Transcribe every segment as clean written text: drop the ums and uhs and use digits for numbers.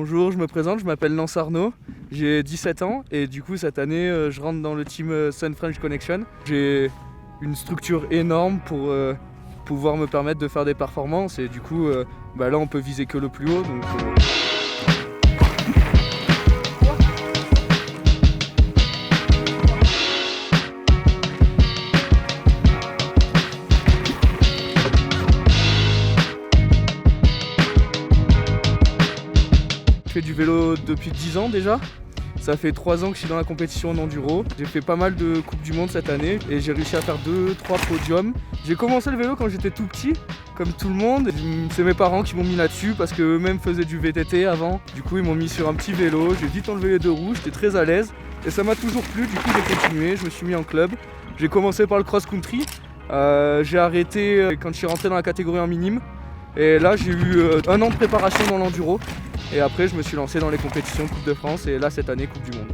Bonjour, je me présente, je m'appelle Lance Arnaud, j'ai 17 ans et du coup cette année je rentre dans le team Sun French Connection. J'ai une structure énorme pour pouvoir me permettre de faire des performances et du coup là on peut viser que le plus haut. Donc, Je fais du vélo depuis 10 ans déjà. Ça fait 3 ans que je suis dans la compétition en enduro. J'ai fait pas mal de Coupes du Monde cette année et j'ai réussi à faire 2-3 podiums. J'ai commencé le vélo quand j'étais tout petit, comme tout le monde. C'est mes parents qui m'ont mis là-dessus parce qu'eux-mêmes faisaient du VTT avant. Du coup ils m'ont mis sur un petit vélo, j'ai vite enlevé les deux roues, j'étais très à l'aise. Et ça m'a toujours plu, du coup j'ai continué, je me suis mis en club. J'ai commencé par le cross-country. J'ai arrêté quand je suis rentré dans la catégorie en minime. Et là j'ai eu 1 an de préparation dans l'enduro. Et après je me suis lancé dans les compétitions Coupe de France et là cette année Coupe du Monde.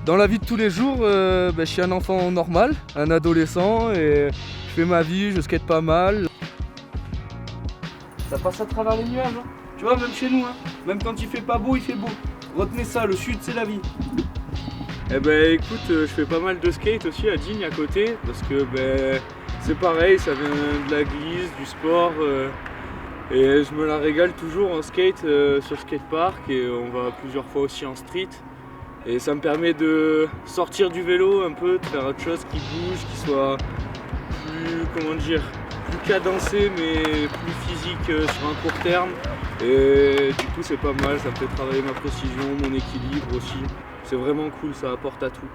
Dans la vie de tous les jours, je suis un enfant normal, un adolescent et je fais ma vie, je skate pas mal. Ça passe à travers les nuages, hein. Tu vois, même chez nous, hein. Même quand il fait pas beau, il fait beau. Retenez ça, le sud c'est la vie. Eh ben écoute, je fais pas mal de skate aussi à Digne à côté parce que c'est pareil, ça vient de la glisse, du sport et je me la régale toujours en skate sur skatepark et on va plusieurs fois aussi en street et ça me permet de sortir du vélo un peu, de faire autre chose qui bouge, qui soit plus cadencé mais plus physique sur un court terme et du coup c'est pas mal, ça me fait travailler ma précision, mon équilibre aussi. C'est vraiment cool, ça apporte à tout.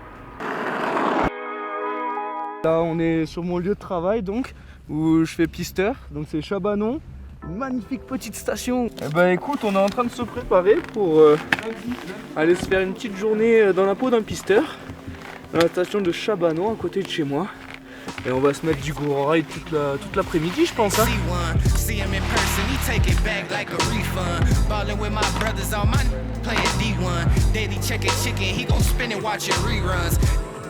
Là on est sur mon lieu de travail donc, où je fais pisteur, donc c'est Chabanon, une magnifique petite station. Eh ben écoute, on est en train de se préparer pour aller se faire une petite journée dans la peau d'un pisteur, dans la station de Chabanon à côté de chez moi. Et on va se mettre du gros ride toute l'après-midi je pense. Hein.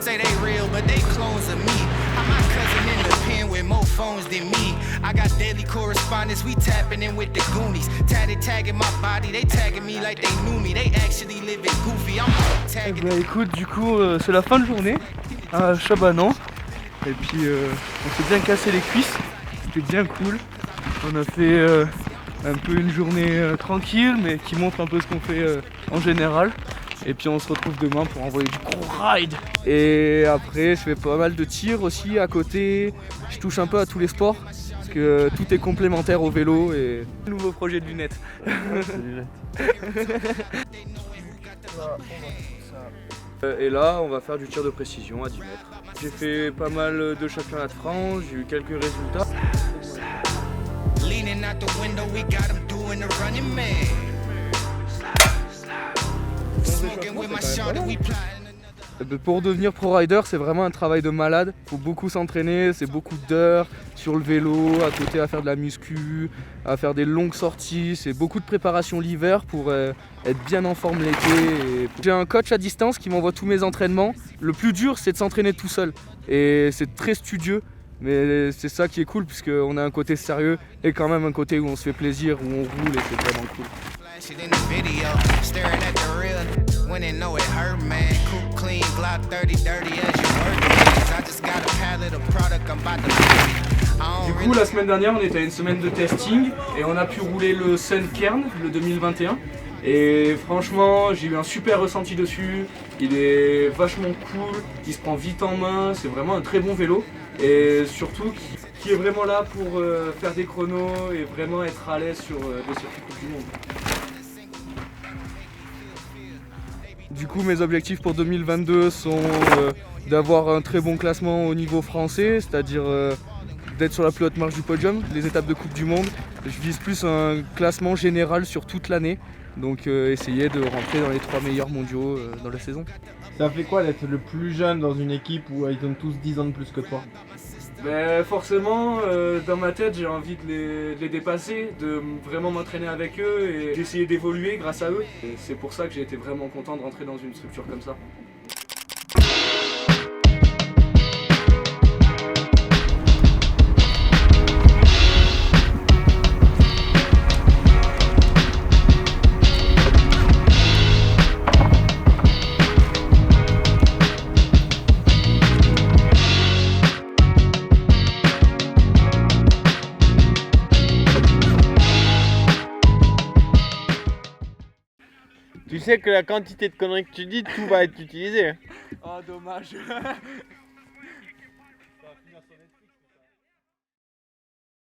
Say they real, but they clones of me. I'm my cousin in the pen with more phones than me. I got daily correspondence, we tapping in with the Goonies. Tatted tagging my body, they tagging me like they knew me. They actually live in Goofy, I'm tagging. Eh ben écoute, du coup c'est la fin de journée à Chabanon. Et puis on s'est bien cassé les cuisses, c'était bien cool. On a fait un peu une journée tranquille mais qui montre un peu ce qu'on fait en général. Et puis on se retrouve demain pour envoyer du gros ride. Et après je fais pas mal de tirs aussi à côté. Je touche un peu à tous les sports parce que tout est complémentaire au vélo et nouveau projet de lunettes. Et là on va faire du tir de précision à 10 mètres. J'ai fait pas mal de championnats de France, j'ai eu quelques résultats. Pour devenir pro rider, c'est vraiment un travail de malade. Il faut beaucoup s'entraîner, c'est beaucoup d'heures sur le vélo, à côté à faire de la muscu, à faire des longues sorties. C'est beaucoup de préparation l'hiver pour être bien en forme l'été. J'ai un coach à distance qui m'envoie tous mes entraînements. Le plus dur, c'est de s'entraîner tout seul. Et c'est très studieux. Mais c'est ça qui est cool puisqu'on a un côté sérieux et quand même un côté où on se fait plaisir, où on roule et c'est vraiment cool. Du coup la semaine dernière on était à une semaine de testing et on a pu rouler le Sun Kern, le 2021. Et franchement j'ai eu un super ressenti dessus, il est vachement cool, il se prend vite en main, c'est vraiment un très bon vélo. Et surtout qui est vraiment là pour faire des chronos et vraiment être à l'aise sur des circuits Coupe du Monde. Du coup mes objectifs pour 2022 sont d'avoir un très bon classement au niveau français, c'est-à-dire d'être sur la plus haute marche du podium, les étapes de Coupe du Monde. Je vise plus un classement général sur toute l'année, donc essayer de rentrer dans les 3 meilleurs mondiaux dans la saison. Ça fait quoi d'être le plus jeune dans une équipe où ils ont tous 10 ans de plus que toi? Forcément, dans ma tête, j'ai envie de les dépasser, de vraiment m'entraîner avec eux et d'essayer d'évoluer grâce à eux. Et c'est pour ça que j'ai été vraiment content de rentrer dans une structure comme ça. Tu sais que la quantité de conneries que tu dis, tout va être utilisé. Oh, dommage.